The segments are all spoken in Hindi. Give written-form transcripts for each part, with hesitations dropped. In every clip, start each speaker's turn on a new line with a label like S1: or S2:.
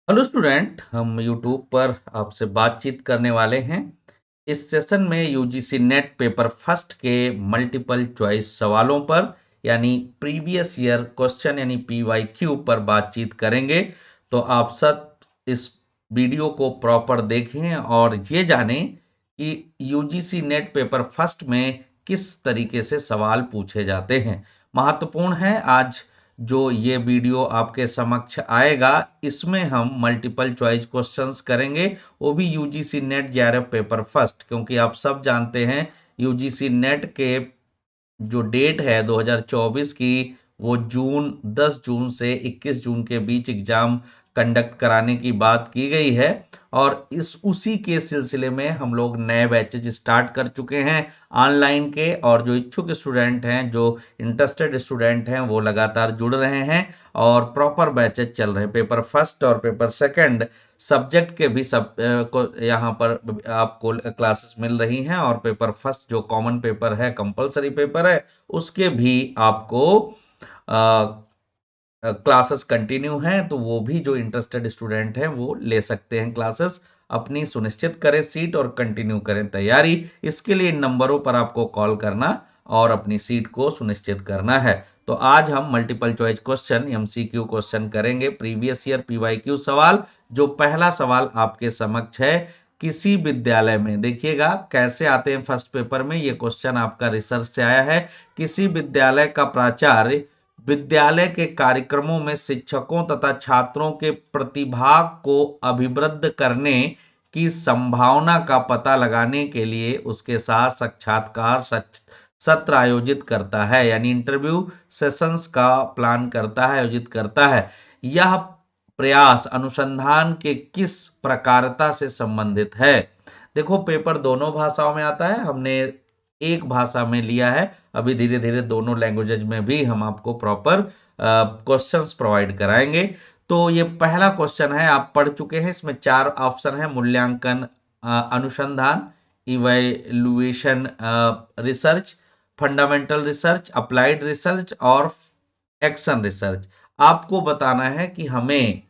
S1: हेलो स्टूडेंट, हम यूट्यूब पर आपसे बातचीत करने वाले हैं। इस सेशन में यूजीसी नेट पेपर फर्स्ट के मल्टीपल चॉइस सवालों पर यानी प्रीवियस ईयर क्वेश्चन यानी पीवाईक्यू पर बातचीत करेंगे। तो आप सब इस वीडियो को प्रॉपर देखें और ये जानें कि यूजीसी नेट पेपर फर्स्ट में किस तरीके से सवाल पूछे जाते हैं। महत्वपूर्ण है, आज जो ये वीडियो आपके समक्ष आएगा इसमें हम मल्टीपल चॉइस क्वेश्चंस करेंगे, वो भी UGC net JRF paper first, क्योंकि आप सब जानते हैं यूजीसी नेट के जो डेट है 2024 की, वो 10 जून से 21 जून के बीच एग्जाम कंडक्ट कराने की बात की गई है। और उसी के सिलसिले में हम लोग नए बैचेज स्टार्ट कर चुके हैं ऑनलाइन के, और जो इच्छुक स्टूडेंट हैं, जो इंटरेस्टेड स्टूडेंट हैं, वो लगातार जुड़ रहे हैं और प्रॉपर बैचेज चल रहे हैं। पेपर फर्स्ट और पेपर सेकंड सब्जेक्ट के भी सब को यहाँ पर आपको क्लासेस मिल रही हैं, और पेपर फर्स्ट जो कॉमन पेपर है, कंपलसरी पेपर है, उसके भी आपको क्लासेस कंटिन्यू हैं। तो वो भी जो इंटरेस्टेड स्टूडेंट हैं वो ले सकते हैं क्लासेस। अपनी सुनिश्चित करें सीट और कंटिन्यू करें तैयारी। इसके लिए इन नंबरों पर आपको कॉल करना और अपनी सीट को सुनिश्चित करना है। तो आज हम multiple choice question MCQ question करेंगे, प्रीवियस ईयर पीवाईक्यू सवाल। जो पहला सवाल आपके समक्ष है, किसी विद्यालय में, देखिएगा कैसे आते हैं फर्स्ट पेपर में, ये क्वेश्चन आपका रिसर्च से आया है। किसी विद्यालय का प्राचार्य विद्यालय के कार्यक्रमों में शिक्षकों तथा छात्रों के प्रतिभाग को अभिवृद्ध करने की संभावना का पता लगाने के लिए उसके साथ साक्षात्कार सत्र आयोजित करता है, यानी इंटरव्यू सेशंस का प्लान करता है, आयोजित करता है। यह प्रयास अनुसंधान के किस प्रकारता से संबंधित है? देखो, पेपर दोनों भाषाओं में आता है, हमने एक भाषा में लिया है। अभी धीरे धीरे दोनों लैंग्वेजेज में भी हम आपको प्रॉपर क्वेश्चंस प्रोवाइड कराएंगे। तो ये पहला क्वेश्चन है, आप पढ़ चुके हैं। इसमें 4 ऑप्शन है: मूल्यांकन, अनुसंधान, evaluation, research, fundamental research, applied research और एक्शन रिसर्च। आपको बताना है कि हमें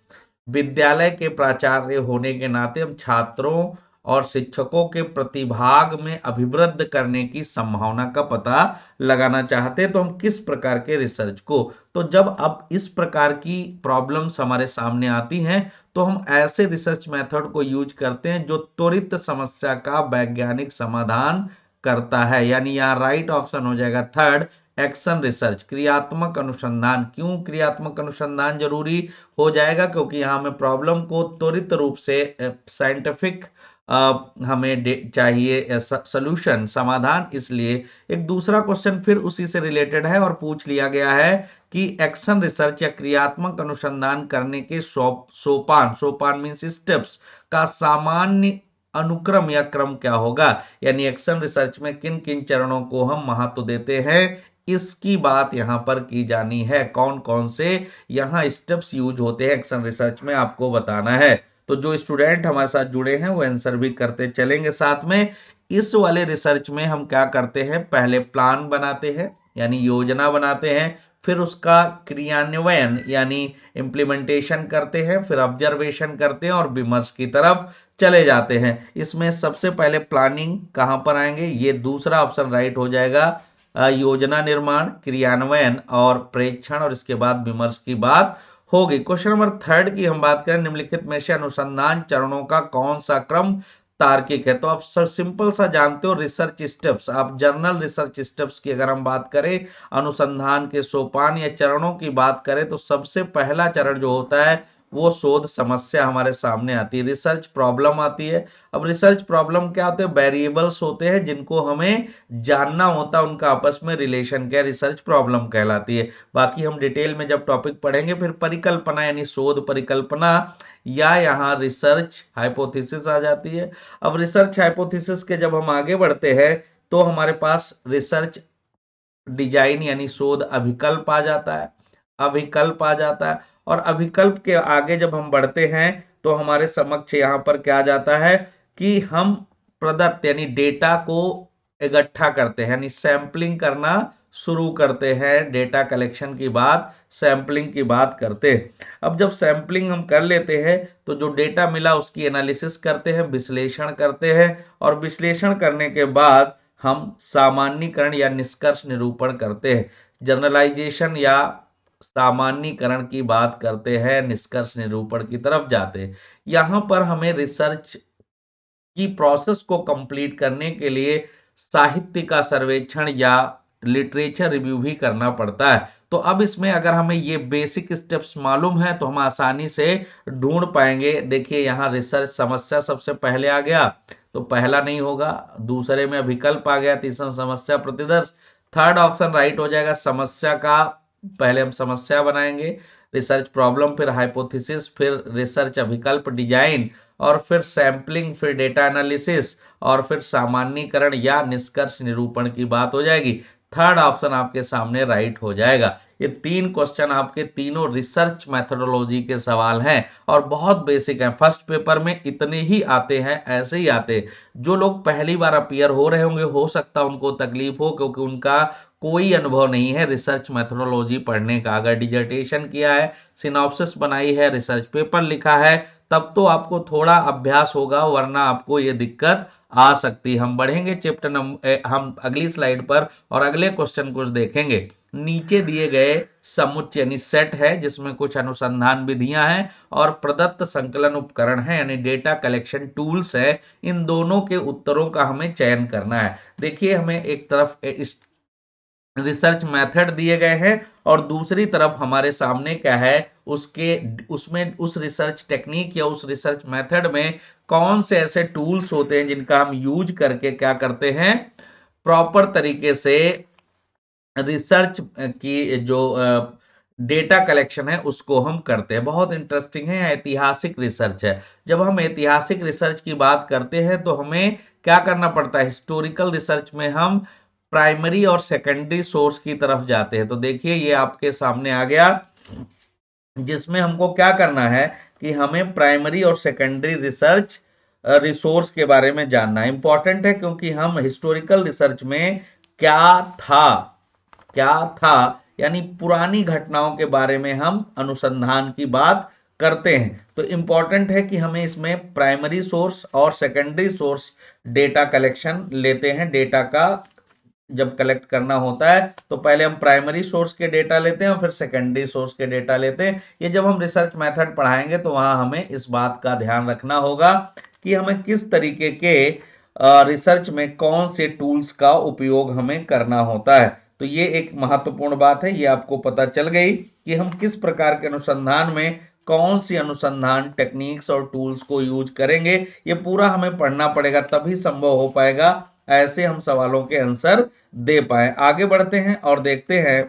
S1: विद्यालय के प्राचार्य होने के नाते हम छात्रों और शिक्षकों के प्रतिभाग में अभिवृद्ध करने की संभावना का पता लगाना चाहते हैं, तो हम किस प्रकार के रिसर्च को, तो जब अब इस प्रकार की प्रॉब्लम्स हमारे सामने आती हैं तो हम ऐसे रिसर्च मेथड को यूज करते हैं जो त्वरित समस्या का वैज्ञानिक समाधान करता है। यानी यहाँ राइट ऑप्शन हो जाएगा थर्ड, एक्शन रिसर्च, क्रियात्मक अनुसंधान। क्यों क्रियात्मक अनुसंधान जरूरी हो जाएगा? क्योंकि यहाँ हमें प्रॉब्लम को त्वरित रूप से साइंटिफिक हमें चाहिए सॉल्यूशन, समाधान। इसलिए एक दूसरा क्वेश्चन फिर उसी से रिलेटेड है और पूछ लिया गया है कि एक्शन रिसर्च या क्रियात्मक अनुसंधान करने के सोपान, सोपान मीन्स स्टेप्स, का सामान्य अनुक्रम या क्रम क्या होगा? यानी एक्शन रिसर्च में किन किन चरणों को हम महत्व देते हैं, इसकी बात यहां पर की जानी है। कौन कौन से यहां स्टेप्स यूज होते हैं एक्शन रिसर्च में, आपको बताना है। तो जो स्टूडेंट हमारे साथ जुड़े हैं वो आंसर भी करते चलेंगे साथ में। इस वाले रिसर्च में हम क्या करते हैं, पहले प्लान बनाते हैं यानी योजना बनाते हैं, फिर उसका क्रियान्वयन यानी इम्प्लीमेंटेशन करते हैं, फिर ऑब्जर्वेशन करते हैं और विमर्श की तरफ चले जाते हैं। इसमें सबसे पहले प्लानिंग कहां पर आएंगे, ये दूसरा ऑप्शन राइट हो जाएगा। योजना निर्माण, क्रियान्वयन और प्रेक्षण, और इसके बाद विमर्श की बात होगी। क्वेश्चन नंबर थर्ड की हम बात करें, निम्नलिखित में से अनुसंधान चरणों का कौन सा क्रम तार्किक है? तो आप सर सिंपल सा जानते हो, रिसर्च स्टेप्स, आप जर्नल रिसर्च स्टेप्स की अगर हम बात करें, अनुसंधान के सोपान या चरणों की बात करें, तो सबसे पहला चरण जो होता है वो शोध समस्या हमारे सामने आती है, रिसर्च प्रॉब्लम आती है। अब रिसर्च प्रॉब्लम क्या होते हैं? वेरिएबल्स होते हैं जिनको हमें जानना होता है, उनका आपस में रिलेशन क्या, रिसर्च प्रॉब्लम कहलाती है। बाकी हम डिटेल में जब टॉपिक पढ़ेंगे, फिर परिकल्पना यानी शोध परिकल्पना या यहाँ रिसर्च हाइपोथेसिस आ जाती है। अब रिसर्च हाइपोथेसिस के जब हम आगे बढ़ते हैं तो हमारे पास रिसर्च डिजाइन यानी शोध अभिकल्प आ जाता है, अभिकल्प आ जाता है। और अभिकल्प के आगे जब हम बढ़ते हैं तो हमारे समक्ष यहाँ पर क्या आ जाता है कि हम प्रदत्त यानी डेटा को इकट्ठा करते हैं, यानी सैंपलिंग करना शुरू करते हैं डेटा कलेक्शन की बात, सैंपलिंग की बात करते हैं। अब जब सैंपलिंग हम कर लेते हैं तो जो डेटा मिला उसकी एनालिसिस करते हैं, विश्लेषण करते हैं, और विश्लेषण करने के बाद हम सामान्यीकरण या निष्कर्ष निरूपण करते हैं। जनरलाइजेशन या सामान्यीकरण की बात करते हैं, निष्कर्ष निरूपण की तरफ जाते हैं। यहां पर हमें रिसर्च की प्रोसेस को कंप्लीट करने के लिए साहित्य का सर्वेक्षण या लिटरेचर रिव्यू भी करना पड़ता है। तो अब इसमें अगर हमें ये बेसिक स्टेप्स मालूम है तो हम आसानी से ढूंढ पाएंगे। देखिए यहाँ रिसर्च समस्या सबसे पहले आ गया, तो पहला नहीं होगा, दूसरे में विकल्प आ गया, तीसरा समस्या प्रतिदर्श, थर्ड ऑप्शन राइट हो जाएगा समस्या का। पहले हम समस्या बनाएंगे, रिसर्च प्रॉब्लम, फिर हाइपोथेसिस, फिर रिसर्च विकल्प डिजाइन, और फिर सैंपलिंग, फिर डेटा एनालिसिस, और फिर सामान्यीकरण या निष्कर्ष निरूपण की बात हो जाएगी। थर्ड ऑप्शन आपके सामने राइट हो जाएगा। ये तीन क्वेश्चन आपके तीनों रिसर्च मेथोडोलॉजी के सवाल हैं और बहुत बेसिक हैं। फर्स्ट पेपर में इतने ही आते हैं, ऐसे ही आते हैं। जो लोग पहली बार अपीयर हो रहे होंगे हो सकता है उनको तकलीफ हो, क्योंकि उनका कोई अनुभव नहीं है रिसर्च मेथोडोलॉजी पढ़ने का। अगर डिजर्टेशन किया है, सिनॉप्सिस बनाई है, रिसर्च पेपर लिखा है, तब तो आपको थोड़ा अभ्यास होगा, वरना आपको ये दिक्कत आ सकती है। हम बढ़ेंगे चैप्टर नंबर, हम अगली स्लाइड पर और अगले क्वेश्चन कुछ देखेंगे। नीचे दिए गए समुच्चय यानी सेट है जिसमें कुछ अनुसंधान विधियां हैं और प्रदत्त संकलन उपकरण है यानी डेटा कलेक्शन टूल्स है। इन दोनों के उत्तरों का हमें चयन करना है। देखिए हमें एक तरफ रिसर्च मेथड दिए गए हैं और दूसरी तरफ हमारे सामने क्या है, उसके उसमें उस रिसर्च टेक्निक या उस रिसर्च मेथड में कौन से ऐसे टूल्स होते हैं जिनका हम यूज करके क्या करते हैं, प्रॉपर तरीके से रिसर्च की जो डेटा कलेक्शन है उसको हम करते हैं। बहुत इंटरेस्टिंग है, ऐतिहासिक रिसर्च है। जब हम ऐतिहासिक रिसर्च की बात करते हैं तो हमें क्या करना पड़ता है, हिस्टोरिकल रिसर्च में हम प्राइमरी और सेकेंडरी सोर्स की तरफ जाते हैं। तो देखिए ये आपके सामने आ गया, जिसमें हमको क्या करना है कि हमें प्राइमरी और सेकेंडरी रिसर्च रिसोर्स के बारे में जानना है। इंपॉर्टेंट है क्योंकि हम हिस्टोरिकल रिसर्च में क्या था यानी पुरानी घटनाओं के बारे में हम अनुसंधान की बात करते हैं। तो इंपॉर्टेंट है कि हमें इसमें प्राइमरी सोर्स और सेकेंडरी सोर्स डेटा कलेक्शन लेते हैं। डेटा का जब कलेक्ट करना होता है तो पहले हम प्राइमरी सोर्स के डेटा लेते हैं और फिर सेकेंडरी सोर्स के डेटा लेते हैं। ये जब हम रिसर्च मेथड पढ़ाएंगे तो वहां हमें इस बात का ध्यान रखना होगा कि हमें किस तरीके के रिसर्च में कौन से टूल्स का उपयोग हमें करना होता है। तो ये एक महत्वपूर्ण बात है, ये आपको पता चल गई कि हम किस प्रकार के अनुसंधान में कौन सी अनुसंधान टेक्निक्स और टूल्स को यूज करेंगे। ये पूरा हमें पढ़ना पड़ेगा, तभी संभव हो पाएगा ऐसे हम सवालों के आंसर दे पाए। आगे बढ़ते हैं और देखते हैं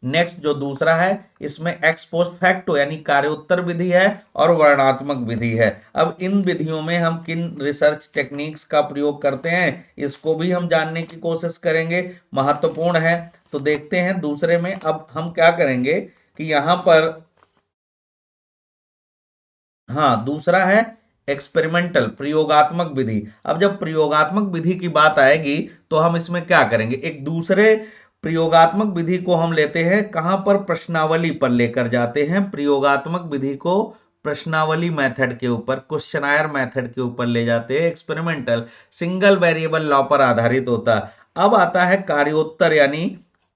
S1: नेक्स्ट जो दूसरा है, इसमें एक्स पोस्ट फैक्टो यानी कार्योत्तर विधि है और वर्णनात्मक विधि है। अब इन विधियों में हम किन रिसर्च टेक्निक्स का प्रयोग करते हैं इसको भी हम जानने की कोशिश करेंगे, महत्वपूर्ण है। तो देखते हैं दूसरे में अब हम क्या करेंगे कि यहां पर, हाँ दूसरा है एक्सपेरिमेंटल प्रयोगात्मक विधि। अब जब प्रयोगात्मक विधि की बात आएगी तो हम इसमें क्या करेंगे, एक दूसरे प्रयोगात्मक विधि को हम लेते हैं कहां पर, प्रश्नावली पर लेकर जाते हैं। प्रयोगात्मक विधि को प्रश्नावली मेथड के ऊपर, क्वेश्चनायर मेथड के ऊपर ले जाते हैं। एक्सपेरिमेंटल सिंगल वेरिएबल लॉ पर आधारित होता है। अब आता है कार्योत्तर यानी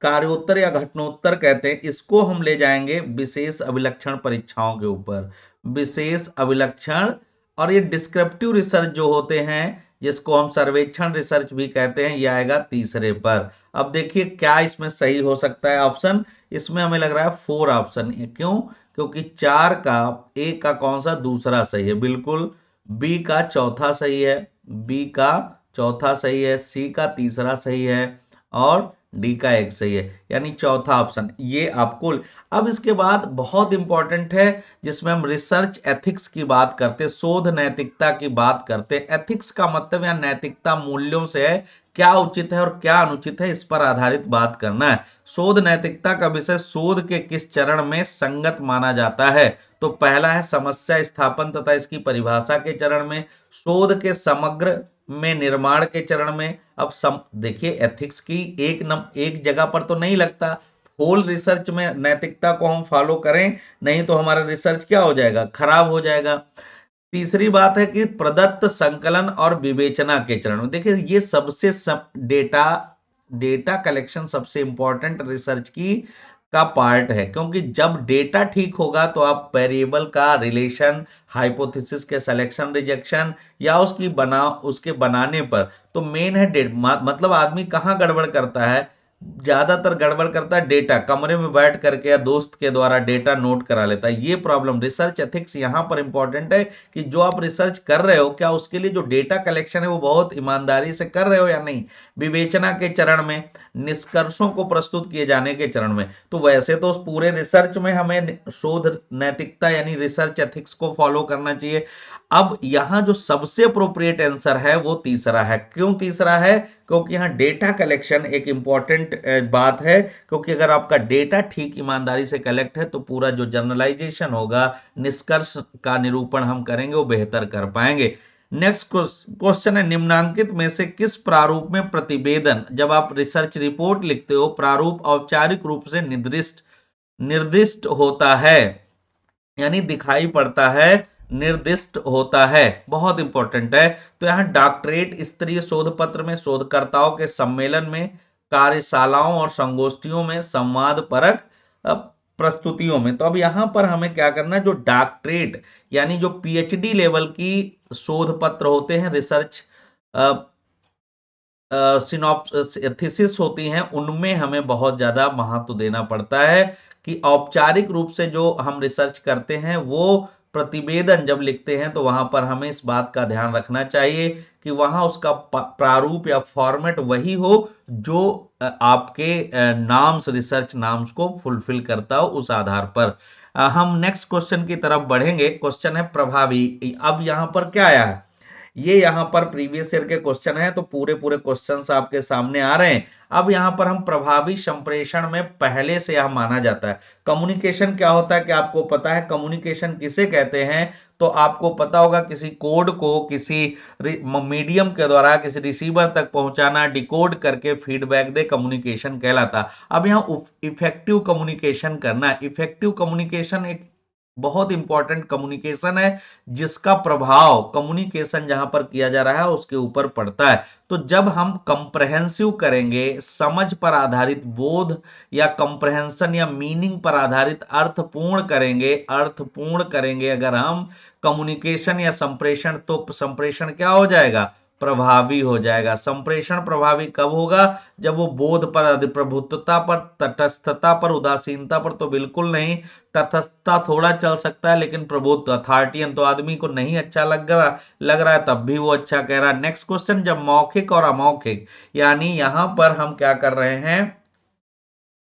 S1: कार्योत्तर या घटनोत्तर कहते हैं, इसको हम ले जाएंगे विशेष अभिलक्षण परीक्षाओं के ऊपर। विशेष अभिलक्षण और ये डिस्क्रिप्टिव रिसर्च जो होते हैं जिसको हम सर्वेक्षण रिसर्च भी कहते हैं, ये आएगा तीसरे पर। अब देखिए क्या इसमें सही हो सकता है ऑप्शन, इसमें हमें लग रहा है 4 ऑप्शन। क्यों, क्योंकि 4 का ए का कौन सा दूसरा सही है, बिल्कुल। बी का चौथा सही है, बी का चौथा सही है, सी का तीसरा सही है और डी का एक सही है, यानी चौथा ऑप्शन ये आपको। अब इसके बाद बहुत इंपॉर्टेंट है जिसमें हम रिसर्च एथिक्स की बात करते, शोध नैतिकता की बात करते। एथिक्स का मतलब या नैतिकता मूल्यों से है, क्या उचित है और क्या अनुचित है इस पर आधारित बात करना है। शोध नैतिकता का विषय शोध के किस चरण में संगत माना जाता है। तो पहला है समस्या स्थापन तथा इसकी परिभाषा के चरण में, शोध के समग्र में, निर्माण के चरण में। अब देखिए एथिक्स की एक जगह पर तो नहीं लगता, होल रिसर्च में नैतिकता को हम फॉलो करें, नहीं तो हमारा रिसर्च क्या हो जाएगा, खराब हो जाएगा। तीसरी बात है कि प्रदत्त संकलन और विवेचना के चरण में, देखिए ये सबसे डेटा डेटा कलेक्शन सबसे इंपॉर्टेंट रिसर्च की का पार्ट है, क्योंकि जब डेटा ठीक होगा तो आप वेरिएबल का रिलेशन, हाइपोथेसिस के सिलेक्शन रिजेक्शन या उसके बनाने पर, तो मेन है मतलब आदमी कहाँ गड़बड़ करता है, ज्यादातर गड़बड़ करता है डेटा, कमरे में बैठ करके या दोस्त के द्वारा डेटा नोट करा लेता है, ये प्रॉब्लम। रिसर्च एथिक्स यहां पर इंपॉर्टेंट है कि जो आप रिसर्च कर रहे हो, क्या उसके लिए जो डेटा कलेक्शन है वो बहुत ईमानदारी से कर रहे हो या नहीं। विवेचना के चरण में, निष्कर्षों को प्रस्तुत किए जाने के चरण में, तो वैसे तो उस पूरे रिसर्च में हमें शोध नैतिकता यानी रिसर्च एथिक्स को फॉलो करना चाहिए। अब यहां जो सबसे अप्रोप्रिएट आंसर है वो तीसरा है। क्यों तीसरा है? क्योंकि यहां डेटा कलेक्शन एक इंपॉर्टेंट बात है, क्योंकि अगर आपका डेटा ठीक ईमानदारी से कलेक्ट है तो पूरा जो जर्नलाइजेशन होगा, निष्कर्ष का निरूपण हम करेंगे वो बेहतर कर पाएंगे। नेक्स्ट क्वेश्चन है, निम्नांकित में से किस प्रारूप में प्रतिवेदन, जब आप रिसर्च रिपोर्ट लिखते हो, प्रारूप औपचारिक रूप से निर्दिष्ट निर्दिष्ट होता है, यानी दिखाई पड़ता है, निर्दिष्ट होता है, बहुत इंपॉर्टेंट है। तो यहां डॉक्टरेट स्तरीय शोध पत्र में, शोधकर्ताओं के सम्मेलन में, कार्यशालाओं और संगोष्ठियों में, संवाद परक प्रस्तुतियों में। तो अब यहां पर हमें क्या करना है, जो डॉक्टरेट यानी जो पीएचडी लेवल की शोध पत्र होते हैं, रिसर्च थीसिस होती हैं, उनमें हमें बहुत ज्यादा महत्व देना पड़ता है कि औपचारिक रूप से जो हम रिसर्च करते हैं वो प्रतिवेदन जब लिखते हैं तो वहां पर हमें इस बात का ध्यान रखना चाहिए कि वहां उसका प्रारूप या फॉर्मेट वही हो जो आपके नाम्स, रिसर्च नाम्स को फुलफिल करता हो। उस आधार पर हम नेक्स्ट क्वेश्चन की तरफ बढ़ेंगे। क्वेश्चन है प्रभावी। अब यहां पर क्या आया है, ये यहां पर प्रीवियस ईयर के क्वेश्चन है, तो पूरे पूरे क्वेश्चंस आपके सामने आ रहे हैं। अब यहां पर हम प्रभावी संप्रेषण में पहले से यह माना जाता है। कम्युनिकेशन क्या होता है, क्या आपको पता है कम्युनिकेशन किसे कहते हैं? तो आपको पता होगा, किसी कोड को किसी मीडियम के द्वारा किसी रिसीवर तक पहुंचाना, डिकोड करके फीडबैक दे, कम्युनिकेशन कहलाता। अब यहां इफेक्टिव कम्युनिकेशन करना, इफेक्टिव कम्युनिकेशन एक बहुत इंपॉर्टेंट कम्युनिकेशन है जिसका प्रभाव कम्युनिकेशन जहां पर किया जा रहा है उसके ऊपर पड़ता है। तो जब हम कंप्रहेंसिव करेंगे, समझ पर आधारित बोध या कंप्रहेंशन या मीनिंग पर आधारित अर्थपूर्ण करेंगे अगर हम कम्युनिकेशन या संप्रेषण, तो संप्रेषण क्या हो जाएगा, प्रभावी हो जाएगा। संप्रेषण प्रभावी कब होगा, जब वो बोध पर, अधिप्रभुत्वता पर, तटस्थता पर, उदासीनता पर तो बिल्कुल नहीं, तटस्थता थोड़ा चल सकता है लेकिन प्रभुत्व, अथॉरिटियन तो आदमी को नहीं अच्छा लग रहा है तब भी वो अच्छा कह रहा है। नेक्स्ट क्वेश्चन, जब मौखिक और अमौखिक, यानी यहां पर हम क्या कर रहे हैं,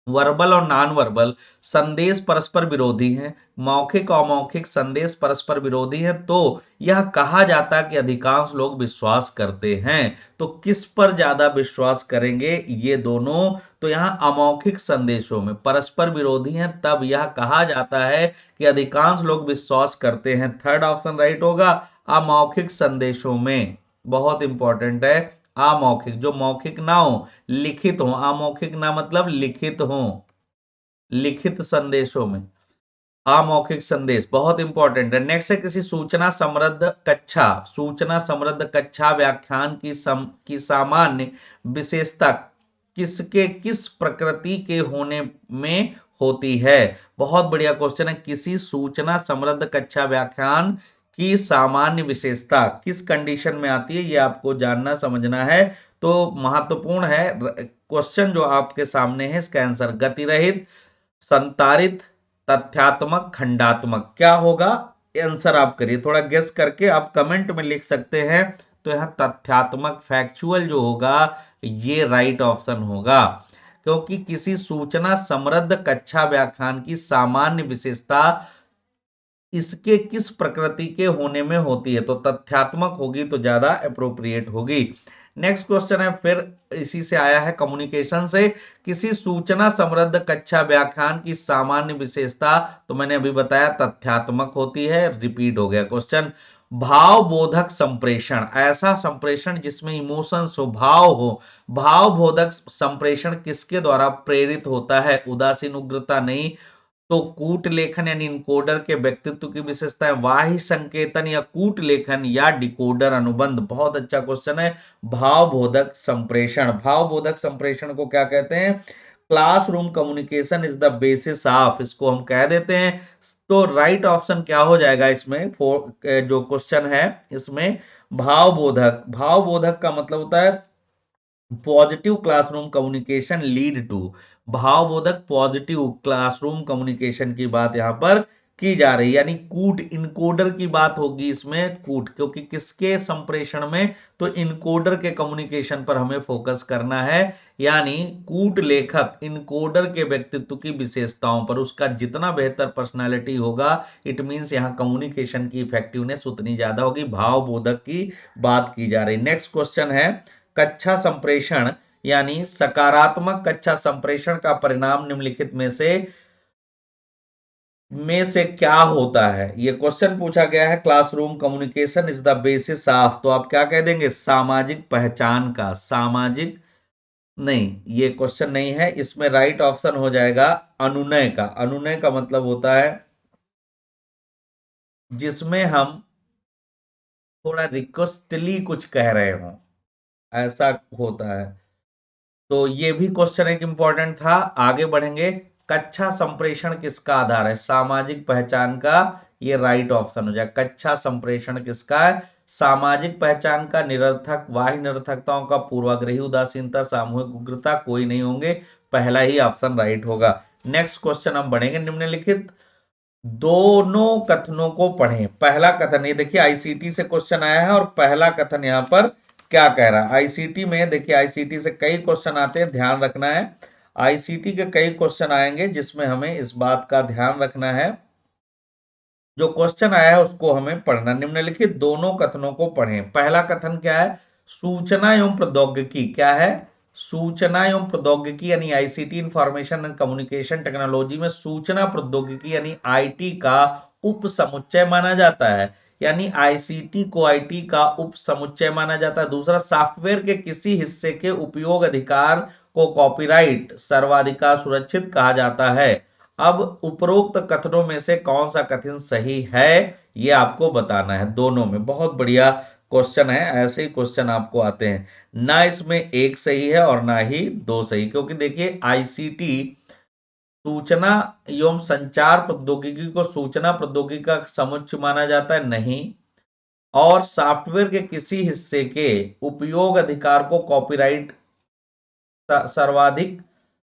S1: वर्बल और नॉन वर्बल संदेश परस्पर विरोधी हैं, मौखिक और अमौखिक संदेश परस्पर विरोधी हैं, तो यह कहा जाता है कि अधिकांश लोग विश्वास करते हैं। तो किस पर ज्यादा विश्वास करेंगे ये दोनों? तो यहां अमौखिक संदेशों में परस्पर विरोधी हैं, तब यह कहा जाता है कि अधिकांश लोग विश्वास करते हैं। थर्ड ऑप्शन राइट होगा, अमौखिक संदेशों में। बहुत इंपॉर्टेंट है, अमौखिक, जो मौखिक ना हो, लिखित हो। अमौखिक ना मतलब लिखित हो, लिखित संदेशों में अमौखिक संदेश, बहुत इंपॉर्टेंट है। नेक्स्ट है, किसी सूचना समृद्ध कक्षा व्याख्यान की सामान्य विशेषता किस प्रकृति के होने में होती है? बहुत बढ़िया क्वेश्चन है। किसी सूचना समृद्ध कक्षा व्याख्यान की सामान्य विशेषता किस कंडीशन में आती है, ये आपको जानना समझना है। तो महत्वपूर्ण है क्वेश्चन जो आपके सामने है, इसका आंसर गतिरहित, संतारित, तथ्यात्मक, खंडात्मक क्या होगा? आंसर आप करिए, थोड़ा गेस करके आप कमेंट में लिख सकते हैं। तो यहां तथ्यात्मक, फैक्चुअल जो होगा ये राइट ऑप्शन होगा, क्योंकि किसी सूचना समृद्ध कक्षा व्याख्यान की सामान्य विशेषता इसके किस प्रकृति के होने में होती है, तो तथ्यात्मक होगी तो ज्यादा अप्रोप्रिएट होगी। नेक्स्ट क्वेश्चन है, फिर इसी से आया है कम्युनिकेशन से, किसी सूचना समृद्ध कक्षा व्याख्यान की सामान्य विशेषता, तो मैंने अभी बताया तथ्यात्मक होती है, रिपीट हो गया क्वेश्चन। भावबोधक संप्रेषण, ऐसा संप्रेषण जिसमें इमोशंस हो, भाव हो। भावबोधक संप्रेषण किसके द्वारा प्रेरित होता है? उदासीन, उग्रता नहीं तो कूट लेखन यानी इनकोडर के व्यक्तित्व की विशेषताएं, वाही संकेतन या कूट लेखन या डिकोडर अनुबंध। बहुत अच्छा क्वेश्चन है। भावबोधक संप्रेषण, भावबोधक संप्रेषण को क्या कहते हैं? Classroom communication is the basis of, इसको हम कह देते हैं। तो राइट ऑप्शन क्या हो जाएगा इसमें? जो क्वेश्चन है इसमें भावबोधक, भावबोधक का मतलब होता है positive classroom communication lead to, भावबोधक पॉजिटिव क्लासरूम कम्युनिकेशन की बात यहां पर की जा रही है, यानी कूट इनकोडर की बात होगी इसमें। कूट क्योंकि किसके संप्रेषण में? तो इनकोडर के कम्युनिकेशन पर हमें फोकस करना है, यानी कूट लेखक इनकोडर के व्यक्तित्व की विशेषताओं पर, उसका जितना बेहतर पर्सनालिटी होगा, इट मींस यहां कम्युनिकेशन की इफेक्टिवनेस उतनी ज्यादा होगी। भावबोधक की बात की जा रही। नेक्स्ट क्वेश्चन है कक्षा संप्रेषण यानी सकारात्मक कक्षा संप्रेषण का परिणाम निम्नलिखित में से क्या होता है? ये क्वेश्चन पूछा गया है। Classroom communication is the basis of, तो आप क्या कह देंगे? सामाजिक पहचान का, सामाजिक नहीं, ये क्वेश्चन नहीं है। इसमें राइट ऑप्शन हो जाएगा अनुनय का। अनुनय का मतलब होता है जिसमें हम थोड़ा रिक्वेस्टली कुछ कह रहे हो, ऐसा होता है। तो ये भी क्वेश्चन एक इंपॉर्टेंट था। आगे बढ़ेंगे। कक्षा संप्रेषण किसका आधार है? सामाजिक पहचान का, ये राइट ऑप्शन हो जाए। कक्षा संप्रेषण किसका है? सामाजिक पहचान का, निरर्थक, बाह्य निरर्थकताओं का, पूर्वाग्रही उदासीनता, सामूहिक उग्रता, कोई नहीं होंगे। पहला ही ऑप्शन राइट होगा। नेक्स्ट क्वेश्चन हम बढ़ेंगे। निम्नलिखित दोनों कथनों को पढ़ें। पहला कथन, ये देखिए आईसीटी से क्वेश्चन आया है और पहला कथन यहां पर क्या कह रहा है? आईसीटी में देखिए, आईसीटी से कई क्वेश्चन आते हैं, ध्यान रखना है। आईसीटी के कई क्वेश्चन आएंगे जिसमें हमें इस बात का ध्यान रखना है। जो क्वेश्चन आया है उसको हमें पढ़ना। निम्नलिखित दोनों कथनों को पढ़ें। पहला कथन क्या है? सूचना एवं प्रौद्योगिकी, क्या है? सूचना एवं प्रौद्योगिकी यानी ICT, information and communication technology में सूचना प्रौद्योगिकी यानी आईटी का उप समुच्चय माना जाता है, यानी आईसीटी को आईटी का उप समुच्चय माना जाता है। दूसरा, सॉफ्टवेयर के किसी हिस्से के उपयोग अधिकार को कॉपीराइट सर्वाधिकार सुरक्षित कहा जाता है। अब उपरोक्त कथनों में से कौन सा कथन सही है, यह आपको बताना है। दोनों में बहुत बढ़िया क्वेश्चन है, ऐसे ही क्वेश्चन आपको आते हैं। ना इसमें एक सही है और ना ही दो सही, क्योंकि देखिए आईसीटी सूचना एवं संचार प्रौद्योगिकी को सूचना प्रौद्योगिकी का समुच्चय माना जाता है, नहीं। और सॉफ्टवेयर के किसी हिस्से के उपयोग अधिकार को कॉपीराइट सर्वाधिक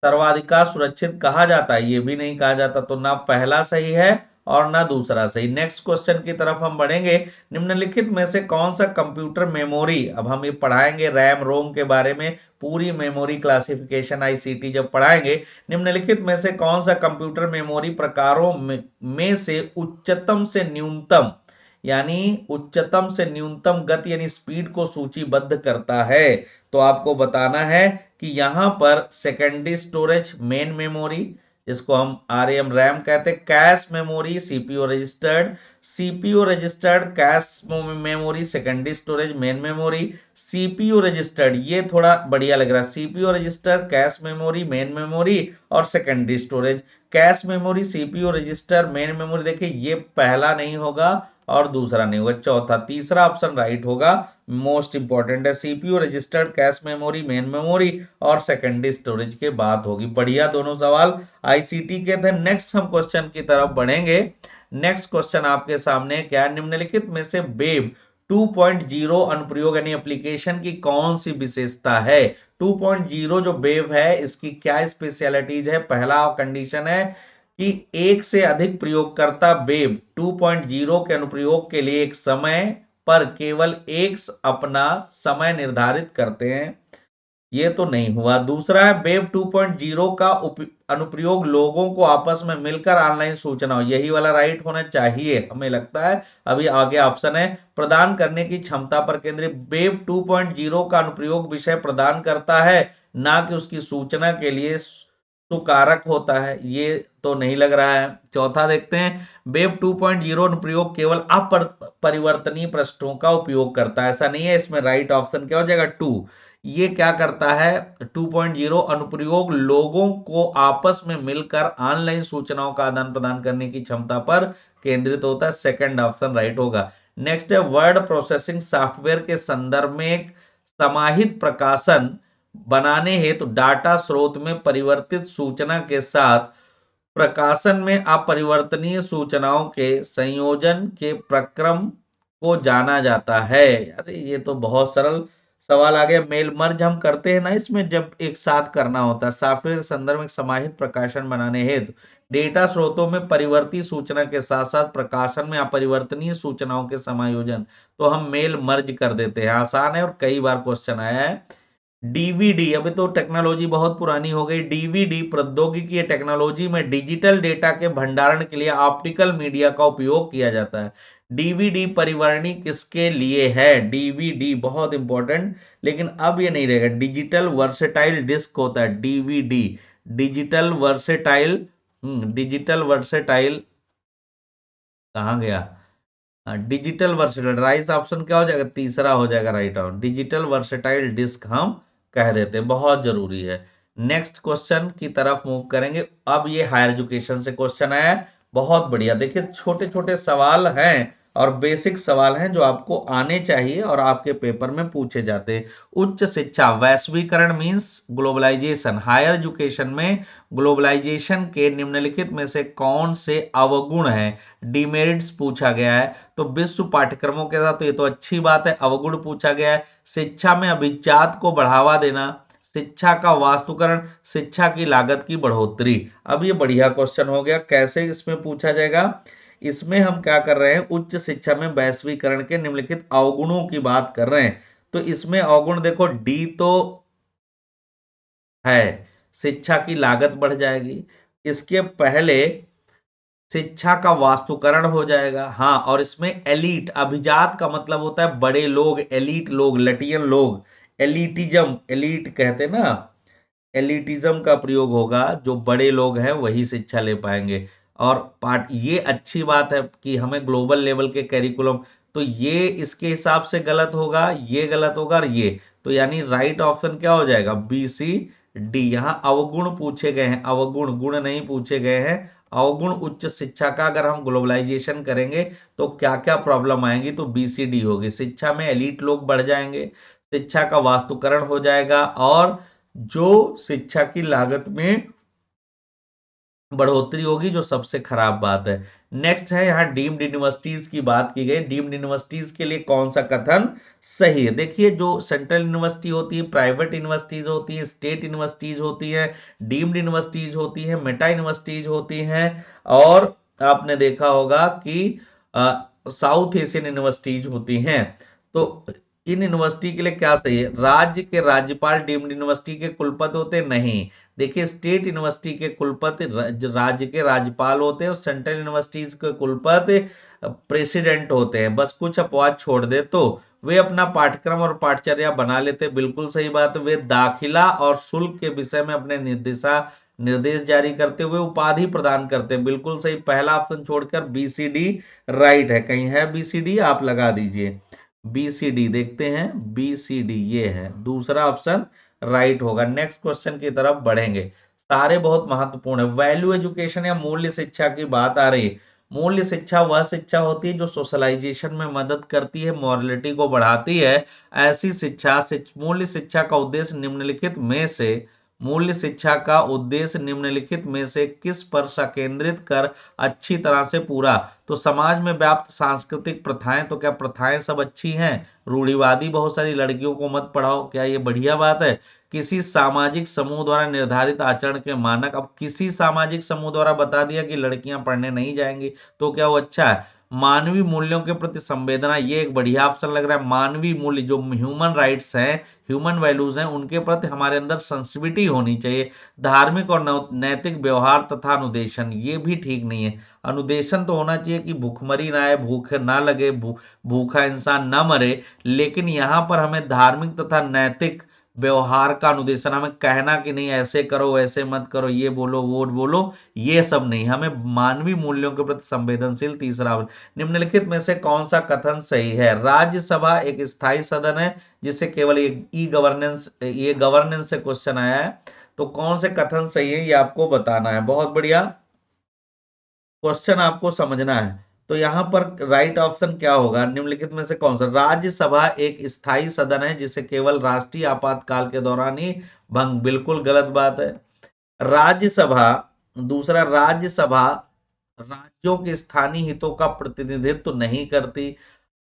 S1: सर्वाधिकार सुरक्षित कहा जाता है, ये भी नहीं कहा जाता। तो ना पहला सही है और ना दूसरा सही। नेक्स्ट क्वेश्चन की तरफ हम बढ़ेंगे। निम्नलिखित में से कौन सा कंप्यूटर मेमोरी, अब हम ये पढ़ाएंगे रैम रोम के बारे में, पूरी मेमोरी क्लासिफिकेशन आईसीटी जब पढ़ाएंगे। निम्नलिखित में से कौन सा कंप्यूटर मेमोरी प्रकारों में से उच्चतम से न्यूनतम, यानी उच्चतम से न्यूनतम गति यानी स्पीड को सूचीबद्ध करता है? तो आपको बताना है कि यहां पर सेकेंडरी स्टोरेज, मेन मेमोरी जिसको हम आरएम रैम कहते हैं, cache memory, CPU registered cache memory, secondary storage, main memory, CPU registered, ये थोड़ा बढ़िया लग रहा है। CPU register, cache memory, main memory और secondary storage. Cache memory, CPU register, main memory, देखिए ये पहला नहीं होगा और दूसरा नहीं होगा, चौथा, तीसरा ऑप्शन राइट होगा। मोस्ट इंपॉर्टेंट है, CPU registered, cache memory, main memory और सेकेंडरी स्टोरेज के बात होगी। बढ़िया दोनों सवाल आईसीटी के थे। नेक्स्ट हम क्वेश्चन की तरफ बढ़ेंगे। नेक्स्ट क्वेश्चन आपके सामने क्या? निम्नलिखित में से वेब 2.0 अनुप्रयोग यानी एप्लीकेशन की कौन सी विशेषता है? 2.0 जो वेब है इसकी क्या स्पेशलिटीज है? पहला कंडीशन है कि एक से अधिक प्रयोगकर्ता वेब 2.0 के अनुप्रयोग के लिए एक समय पर केवल एक अपना समय निर्धारित करते हैं, ये तो नहीं हुआ। दूसरा है वेब 2.0 का अनुप्रयोग लोगों को आपस में मिलकर ऑनलाइन सूचना हो, यही वाला राइट होना चाहिए हमें लगता है। अभी आगे ऑप्शन है प्रदान करने की क्षमता पर केंद्रित। वेब 2.0 का अनुप्रयोग विषय प्रदान करता है, ना कि उसकी सूचना के लिए सुकारक होता है, ये तो नहीं लग रहा है। चौथा देखते हैं, वेब 2.0 अनुप्रयोग केवल अपरिवर्तनीय पृष्ठों का उपयोग करता है, ऐसा नहीं है। इसमें राइट ऑप्शन क्या हो जाएगा, टू। ये क्या करता है, 2.0 अनुप्रयोग लोगों को आपस में मिलकर ऑनलाइन सूचनाओं का आदान प्रदान करने की क्षमता पर केंद्रित होता है, सेकंड ऑप्शन राइट होगा। नेक्स्ट है, वर्ड प्रोसेसिंग सॉफ्टवेयर के संदर्भ में एक समाहित प्रकाशन बनाने हेतु डाटा स्रोत में परिवर्तित सूचना के साथ प्रकाशन में अपरिवर्तनीय सूचनाओं के संयोजन के प्रक्रम को जाना जाता है। अरे ये तो बहुत सरल सवाल आ गया। मेल मर्ज हम करते हैं ना, इसमें जब एक साथ करना होता है। सॉफ्टवेयर के संदर्भ में समाहित प्रकाशन बनाने हेतु डेटा स्रोतों में परिवर्तित सूचना के साथ साथ प्रकाशन में अपरिवर्तनीय सूचनाओं के समायोजन, तो हम मेल मर्ज कर देते हैं। आसान है और कई बार क्वेश्चन आया है। डीवीडी, अभी तो टेक्नोलॉजी बहुत पुरानी हो गई। डीवीडी प्रौद्योगिकी टेक्नोलॉजी में डिजिटल डेटा के भंडारण के लिए ऑप्टिकल मीडिया का उपयोग किया जाता है। डीवीडी परिवर्णी किसके लिए है, डीवीडी बहुत इंपॉर्टेंट, लेकिन अब ये नहीं रहेगा। डिजिटल वर्सेटाइल डिस्क होता है DVD, digital versatile, digital versatile कहाँ गया, डिजिटल वर्सेटाइल, राइट ऑप्शन क्या हो जाएगा, तीसरा हो जाएगा right option, digital versatile disc हम कह देते हैं, बहुत जरूरी है। नेक्स्ट क्वेश्चन की तरफ मूव करेंगे। अब ये हायर एजुकेशन से क्वेश्चन आया है, बहुत बढ़िया। देखिए छोटे छोटे सवाल हैं और बेसिक सवाल हैं जो आपको आने चाहिए और आपके पेपर में पूछे जाते हैं। उच्च शिक्षा, वैश्वीकरण मींस ग्लोबलाइजेशन, हायर एजुकेशन में ग्लोबलाइजेशन के निम्नलिखित में से कौन से अवगुण हैं, डिमेरिट्स पूछा गया है। तो विश्व पाठ्यक्रमों के साथ तो ये तो अच्छी बात है, अवगुण पूछा गया है। शिक्षा में अभिजात को बढ़ावा देना, शिक्षा का वास्तुकरण, शिक्षा की लागत की बढ़ोतरी। अब ये बढ़िया क्वेश्चन हो गया, कैसे इसमें पूछा जाएगा। इसमें हम क्या कर रहे हैं, उच्च शिक्षा में वैश्वीकरण के निम्नलिखित अवगुणों की बात कर रहे हैं। तो इसमें अवगुण देखो, डी तो है, शिक्षा की लागत बढ़ जाएगी। इसके पहले शिक्षा का वास्तुकरण हो जाएगा, हाँ। और इसमें एलीट, अभिजात का मतलब होता है बड़े लोग, एलीट लोग, लटियन लोग, एलिटिज्म, एलीट कहते ना, एलिटिज्म का प्रयोग होगा, जो बड़े लोग हैं वही शिक्षा ले पाएंगे। और पार्ट ये अच्छी बात है कि हमें ग्लोबल लेवल के कैरिकुलम, तो ये इसके हिसाब से गलत होगा, ये गलत होगा और ये, तो यानी राइट ऑप्शन क्या हो जाएगा, बी सी डी। यहाँ अवगुण पूछे गए हैं, अवगुण, गुण नहीं पूछे गए हैं, अवगुण उच्च शिक्षा का अगर हम ग्लोबलाइजेशन करेंगे तो क्या क्या प्रॉब्लम आएंगी, तो बी सी डी होगी। शिक्षा में एलीट लोग बढ़ जाएंगे, शिक्षा का वास्तुकरण हो जाएगा और जो शिक्षा की लागत में बढ़ोतरी होगी, जो सबसे खराब बात है। नेक्स्ट है, यहाँ डीम्ड यूनिवर्सिटीज की बात की गई। डीम्ड यूनिवर्सिटीज के लिए कौन सा कथन सही है। देखिए जो सेंट्रल यूनिवर्सिटी होती है, प्राइवेट यूनिवर्सिटीज होती है, स्टेट यूनिवर्सिटीज होती है, डीम्ड यूनिवर्सिटीज होती है, मेटा यूनिवर्सिटीज होती हैं, और आपने देखा होगा कि साउथ एशियन यूनिवर्सिटीज होती हैं। तो इन यूनिवर्सिटी के लिए क्या सही है, राज्य के राज्यपाल डीम्ड यूनिवर्सिटी के कुलपति होते नहीं। देखिए स्टेट यूनिवर्सिटी के कुलपति राज्य के राज्यपाल होते हैं और सेंट्रल यूनिवर्सिटीज के कुलपति प्रेसिडेंट होते हैं। बस कुछ अपवाद छोड़ दे तो वे अपना पाठ्यक्रम और पाठचर्या बना लेते, बिल्कुल सही बात है। वे दाखिला और शुल्क के विषय में अपने निर्देश जारी करते हुए उपाधि प्रदान करते हैं, बिल्कुल सही। पहला ऑप्शन छोड़कर बी सी डी राइट है, कहीं है बी सी डी, आप लगा दीजिए। बी सी डी देखते हैं, बी सी डी ये है, दूसरा ऑप्शन राइट होगा। नेक्स्ट क्वेश्चन की तरफ बढ़ेंगे, सारे बहुत महत्वपूर्ण है। वैल्यू एजुकेशन या मूल्य शिक्षा की बात आ रही है। मूल्य शिक्षा वह शिक्षा होती है जो सोशलाइजेशन में मदद करती है, मॉरलिटी को बढ़ाती है। ऐसी शिक्षा, मूल्य शिक्षा का उद्देश्य निम्नलिखित में से, मूल्य शिक्षा का उद्देश्य निम्नलिखित में से किस पर संकेंद्रित कर अच्छी तरह से पूरा, तो समाज में व्याप्त सांस्कृतिक प्रथाएं, तो क्या प्रथाएं सब अच्छी हैं। रूढ़िवादी बहुत सारी लड़कियों को मत पढ़ाओ, क्या ये बढ़िया बात है। किसी सामाजिक समूह द्वारा निर्धारित आचरण के मानक, अब किसी सामाजिक समूह द्वारा बता दिया कि लड़कियां पढ़ने नहीं जाएंगी, तो क्या वो अच्छा है। मानवीय मूल्यों के प्रति संवेदना, ये एक बढ़िया ऑप्शन लग रहा है। मानवीय मूल्य, जो ह्यूमन राइट्स हैं, ह्यूमन वैल्यूज हैं, उनके प्रति हमारे अंदर सेंसिटिविटी होनी चाहिए। धार्मिक और नैतिक व्यवहार तथा अनुदेशन, ये भी ठीक नहीं है। अनुदेशन तो होना चाहिए कि भूखमरी ना आए, भूख ना लगे, भूखा इंसान ना मरे, लेकिन यहाँ पर हमें धार्मिक तथा नैतिक व्यवहार का अनुदेशन, हमें कहना कि नहीं ऐसे करो वैसे मत करो, ये बोलो वो बोलो, ये सब नहीं, हमें मानवीय मूल्यों के प्रति संवेदनशील। तीसरा, निम्नलिखित में से कौन सा कथन सही है? राज्यसभा एक स्थायी सदन है जिसे केवल ई गवर्नेंस, ये गवर्नेंस से क्वेश्चन आया है, तो कौन से कथन सही है ये आपको बताना है। बहुत बढ़िया क्वेश्चन, आपको समझना है। तो यहां पर राइट ऑप्शन क्या होगा? निम्नलिखित में से कौन सा? राज्यसभा एक स्थायी सदन है जिसे केवल राष्ट्रीय आपातकाल के दौरान ही भंग, बिल्कुल गलत बात है। राज्यसभा, दूसरा, राज्यसभा राज्यों के स्थानीय हितों का प्रतिनिधित्व नहीं करती।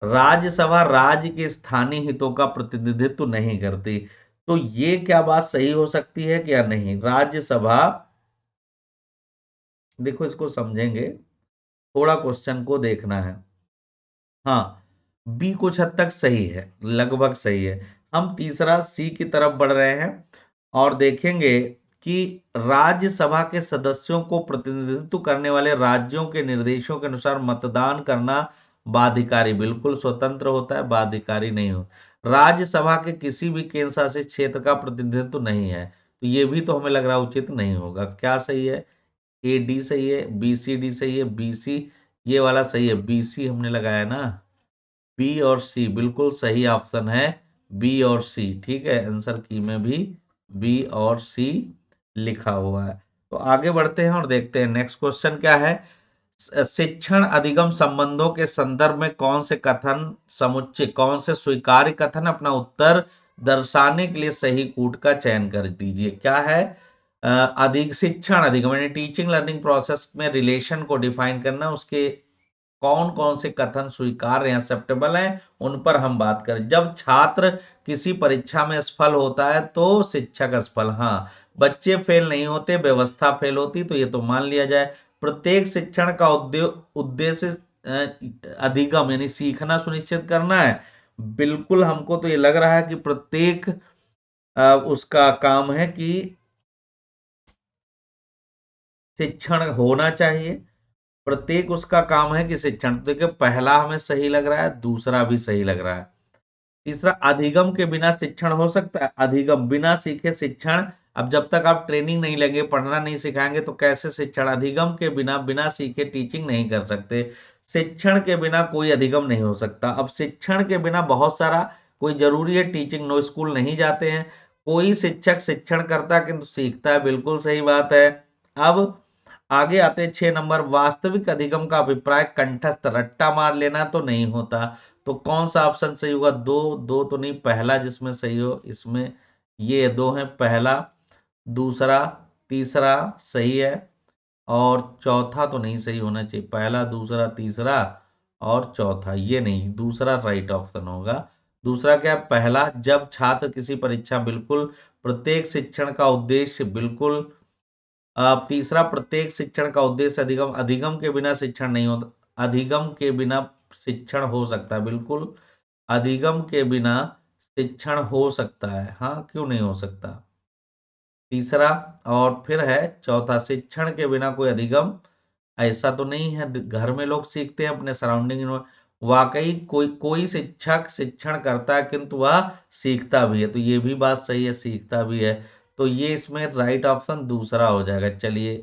S1: राज्यसभा राज्य के स्थानीय हितों का प्रतिनिधित्व नहीं करती। तो ये क्या बात सही हो सकती है क्या नहीं? राज्यसभा, देखो इसको समझेंगे, थोड़ा क्वेश्चन को देखना है। हाँ, बी कुछ हद तक सही है, लगभग सही है। हम तीसरा सी की तरफ बढ़ रहे हैं और देखेंगे कि राज्यसभा के सदस्यों को प्रतिनिधित्व करने वाले राज्यों के निर्देशों के अनुसार मतदान करना बाध्यकारी, बिल्कुल स्वतंत्र होता है, बाध्यकारी नहीं हो। राज्यसभा के किसी भी केंद्र शासित क्षेत्र का प्रतिनिधित्व नहीं है, तो ये भी तो हमें लग रहा उचित नहीं होगा। क्या सही है? ए डी सही है, बी सी डी सही है, बी सी ये वाला सही है, बी सी हमने लगाया ना। बी और सी बिल्कुल सही ऑप्शन है, बी और सी, ठीक है, आंसर की में भी बी और सी लिखा हुआ है। तो आगे बढ़ते हैं और देखते हैं नेक्स्ट क्वेश्चन क्या है। शिक्षण अधिगम संबंधों के संदर्भ में कौन से कथन समुच्चय, कौन से स्वीकार्य कथन, अपना उत्तर दर्शाने के लिए सही कूट का चयन कर दीजिए। क्या है? अधिक शिक्षण अधिगम यानी टीचिंग लर्निंग प्रोसेस में रिलेशन को डिफाइन करना, उसके कौन कौन से कथन स्वीकार्य या एक्सेप्टेबल हैं उन पर हम बात करें। जब छात्र किसी परीक्षा में असफल होता है तो शिक्षक असफल, हाँ, बच्चे फेल नहीं होते, व्यवस्था फेल होती, तो ये तो मान लिया जाए। प्रत्येक शिक्षण का उद्देश्य अधिगम यानी सीखना सुनिश्चित करना है, बिल्कुल हमको तो ये लग रहा है कि प्रत्येक उसका काम है कि शिक्षण होना चाहिए, प्रत्येक उसका काम है कि शिक्षण। तो देखिए पहला हमें सही लग रहा है, दूसरा भी सही लग रहा है। तीसरा, अधिगम के बिना शिक्षण हो सकता है? अधिगम बिना सीखे शिक्षण, अब जब तक आप ट्रेनिंग नहीं लेंगे, पढ़ना नहीं सिखाएंगे तो कैसे शिक्षण? अधिगम के बिना, बिना सीखे टीचिंग नहीं कर सकते। शिक्षण के बिना कोई अधिगम नहीं हो सकता। अब शिक्षण के बिना बहुत सारा, कोई जरूरी है टीचिंग, नो स्कूल नहीं जाते हैं, कोई शिक्षक शिक्षण करता है किंतु सीखता है, बिल्कुल सही बात है। अब आगे आते हैं 6 नंबर, वास्तविक अधिगम का अभिप्राय कंठस्थ रट्टा मार लेना तो नहीं होता। तो कौन सा ऑप्शन सही होगा? दो, दो तो नहीं, पहला जिसमें सही हो, इसमें ये दो है, पहला, दूसरा, तीसरा सही है, और चौथा तो नहीं सही होना चाहिए। पहला, दूसरा, तीसरा और चौथा ये नहीं, दूसरा राइट ऑप्शन होगा। दूसरा क्या है? पहला, जब छात्र किसी परीक्षा, बिल्कुल। प्रत्येक शिक्षण का उद्देश्य, बिल्कुल। तीसरा, प्रत्येक शिक्षण का उद्देश्य अधिगम, अधिगम के बिना शिक्षण नहीं होता, अधिगम के बिना शिक्षण हो सकता है, बिल्कुल, अधिगम के बिना शिक्षण हो सकता है, हाँ, क्यों नहीं हो सकता। तीसरा, और फिर है चौथा, शिक्षण के बिना कोई अधिगम ऐसा तो नहीं है, घर में लोग सीखते हैं अपने सराउंडिंग में। वाकई कोई कोई शिक्षक शिक्षण करता है किंतु वह सीखता भी है, तो ये भी बात सही है, सीखता भी है। तो ये इसमें राइट ऑप्शन दूसरा हो जाएगा। चलिए,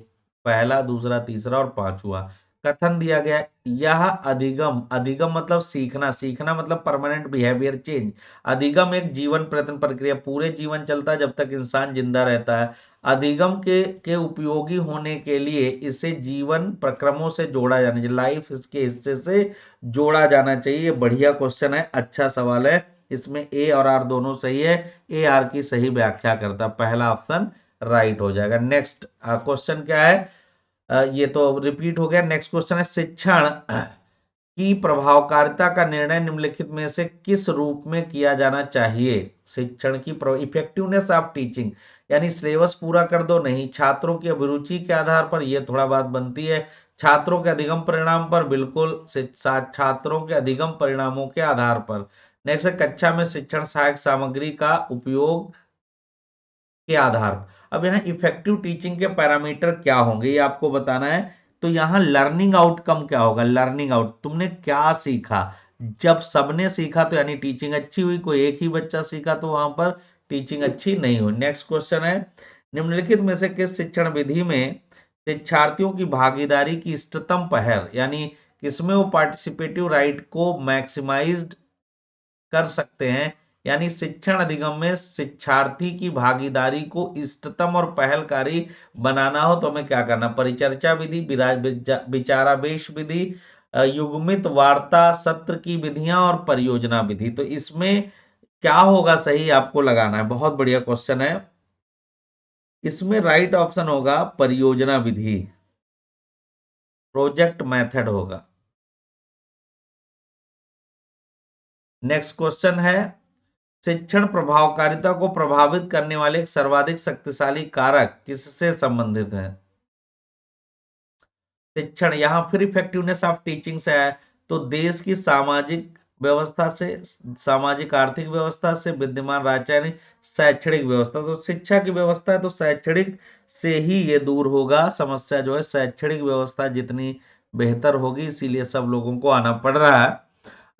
S1: पहला, दूसरा, तीसरा और पांचवा कथन दिया गया है, यह अधिगम, अधिगम मतलब सीखना, सीखना मतलब परमानेंट बिहेवियर चेंज। अधिगम एक जीवन प्रयत्न प्रक्रिया, पूरे जीवन चलता है जब तक इंसान जिंदा रहता है। अधिगम के उपयोगी होने के लिए इसे जीवन प्रक्रमों से जोड़ा जाना चाहिए, लाइफ इसके हिस्से से जोड़ा जाना चाहिए। बढ़िया क्वेश्चन है, अच्छा सवाल है। इसमें ए और आर दोनों सही है, ए आर की सही व्याख्या करता, पहला ऑप्शन राइट हो जाएगा। नेक्स्ट क्वेश्चन क्या है? ये तो रिपीट हो गया। नेक्स्ट क्वेश्चन है, शिक्षण की प्रभावकारिता का निर्णय निम्नलिखित में से किस रूप में किया जाना चाहिए? शिक्षण की इफेक्टिवनेस ऑफ टीचिंग, यानी सिलेबस पूरा कर दो, नहीं, छात्रों की अभिरुचि के आधार पर, यह थोड़ा बात बनती है। छात्रों के अधिगम परिणाम पर, बिल्कुल, छात्रों के अधिगम परिणामों के आधार पर। नेक्स्ट है, कक्षा में शिक्षण सहायक सामग्री का उपयोग के आधार पर। अब यहाँ इफेक्टिव टीचिंग के पैरामीटर क्या होंगे ये आपको बताना है। तो यहाँ लर्निंग आउटकम क्या होगा? लर्निंग आउट, तुमने क्या सीखा? जब सबने सीखा तो यानी टीचिंग अच्छी हुई, कोई एक ही बच्चा सीखा तो वहां पर टीचिंग अच्छी नहीं हो। नेक्स्ट क्वेश्चन है, निम्नलिखित में से किस शिक्षण विधि में शिक्षार्थियों की भागीदारी की इष्टतम पहल, यानी किसमें वो पार्टिसिपेटिव राइट को मैक्सिमाइज्ड कर सकते हैं, यानी शिक्षण अधिगम में शिक्षार्थी की भागीदारी को इष्टतम और पहलकारी बनाना हो तो हमें क्या करना, परिचर्चा विधि, विचारावेश विधि, युग्मित वार्ता सत्र की विधियां और परियोजना विधि। तो इसमें क्या होगा सही आपको लगाना है। बहुत बढ़िया क्वेश्चन है। इसमें राइट ऑप्शन होगा परियोजना विधि, प्रोजेक्ट मेथड होगा। नेक्स्ट क्वेश्चन है, शिक्षण प्रभावकारिता को प्रभावित करने वाले एक सर्वाधिक शक्तिशाली कारक किससे संबंधित है। शिक्षण, यहां फिर इफेक्टिवनेस ऑफ टीचिंग से है, तो देश की सामाजिक व्यवस्था से, सामाजिक आर्थिक व्यवस्था से, विद्यमान राजनीतिक, शैक्षणिक व्यवस्था। तो शिक्षा की व्यवस्था है तो शैक्षणिक से ही ये दूर होगा समस्या जो है, शैक्षणिक व्यवस्था जितनी बेहतर होगी, इसीलिए सब लोगों को आना पड़ रहा है।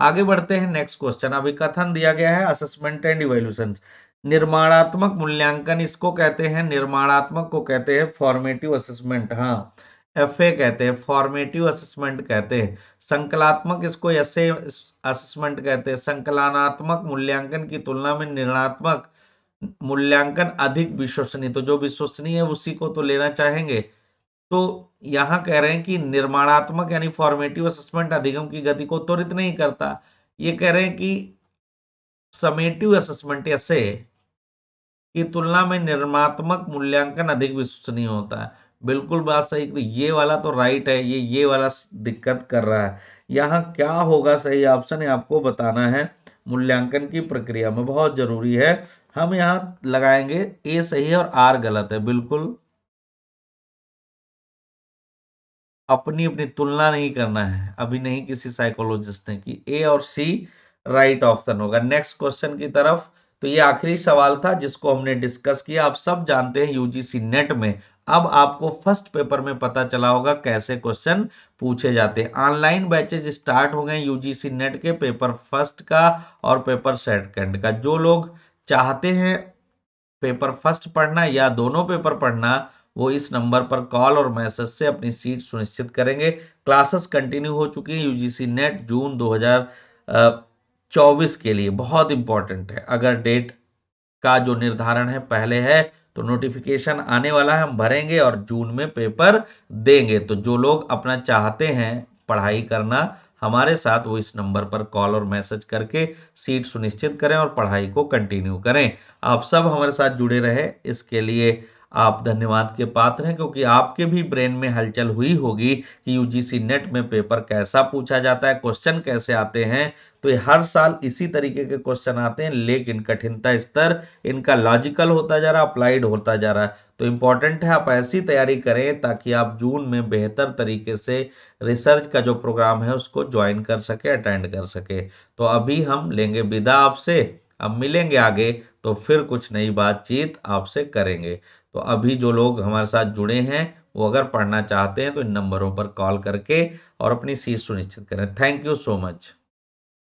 S1: आगे बढ़ते हैं। नेक्स्ट क्वेश्चन, अभी कथन दिया गया है असेसमेंट एंड इवैल्यूएशन। निर्माणात्मक मूल्यांकन इसको कहते हैं, निर्माणात्मक को कहते हैं फॉर्मेटिव असेसमेंट, हाँ एफए कहते हैं, फॉर्मेटिव असेसमेंट कहते हैं। संकलात्मक इसको ऐसे असेसमेंट कहते हैं। संकलनात्मक मूल्यांकन की तुलना में निर्णयात्मक मूल्यांकन अधिक विश्वसनीय, तो जो विश्वसनीय है उसी को तो लेना चाहेंगे। तो यहां कह रहे हैं कि निर्माणात्मक यानी फॉर्मेटिव असेसमेंट अधिगम की गति को त्वरित नहीं करता। ये कह रहे हैं कि समेटिव असेसमेंट ऐसे की तुलना में निर्माणात्मक मूल्यांकन अधिक विश्वसनीय होता है। बिल्कुल बात सही। तो ये वाला तो राइट है, ये वाला दिक्कत कर रहा है। यहाँ क्या होगा सही ऑप्शन है आपको बताना है। मूल्यांकन की प्रक्रिया में बहुत जरूरी है, हम यहाँ लगाएंगे ए सही है और आर गलत है। बिल्कुल अपनी अपनी तुलना नहीं करना है, अभी नहीं किसी साइकोलॉजिस्ट ने की। ए और सी राइट ऑप्शन होगा। नेक्स्ट क्वेश्चन की तरफ। तो ये आखिरी सवाल था जिसको हमने डिस्कस किया। आप सब जानते हैं यूजीसी नेट में अब आपको फर्स्ट पेपर में पता चला होगा कैसे क्वेश्चन पूछे जाते हैं। ऑनलाइन बैचेज स्टार्ट हो गए यूजीसी नेट के, पेपर फर्स्ट का और पेपर सेकंड का। जो लोग चाहते हैं पेपर फर्स्ट पढ़ना या दोनों पेपर पढ़ना, वो इस नंबर पर कॉल और मैसेज से अपनी सीट सुनिश्चित करेंगे। क्लासेस कंटिन्यू हो चुकी है यूजीसी नेट जून 2024 के लिए, बहुत इंपॉर्टेंट है। अगर डेट का जो निर्धारण है पहले है तो नोटिफिकेशन आने वाला है, हम भरेंगे और जून में पेपर देंगे। तो जो लोग अपना चाहते हैं पढ़ाई करना हमारे साथ, वो इस नंबर पर कॉल और मैसेज करके सीट सुनिश्चित करें और पढ़ाई को कंटिन्यू करें। आप सब हमारे साथ जुड़े रहे, इसके लिए आप धन्यवाद के पात्र हैं, क्योंकि आपके भी ब्रेन में हलचल हुई होगी कि यूजीसी नेट में पेपर कैसा पूछा जाता है, क्वेश्चन कैसे आते हैं। तो ये हर साल इसी तरीके के क्वेश्चन आते हैं, लेकिन कठिनता स्तर इनका लॉजिकल होता जा रहा है, अप्लाइड होता जा रहा है। तो इंपॉर्टेंट है आप ऐसी तैयारी करें ताकि आप जून में बेहतर तरीके से रिसर्च का जो प्रोग्राम है उसको ज्वाइन कर सके, अटेंड कर सके। तो अभी हम लेंगे विदा आपसे, अब मिलेंगे आगे तो फिर कुछ नई बातचीत आपसे करेंगे। तो अभी जो लोग हमारे साथ जुड़े हैं वो अगर पढ़ना चाहते हैं तो इन नंबरों पर कॉल करके और अपनी सीट सुनिश्चित करें। Thank you so much.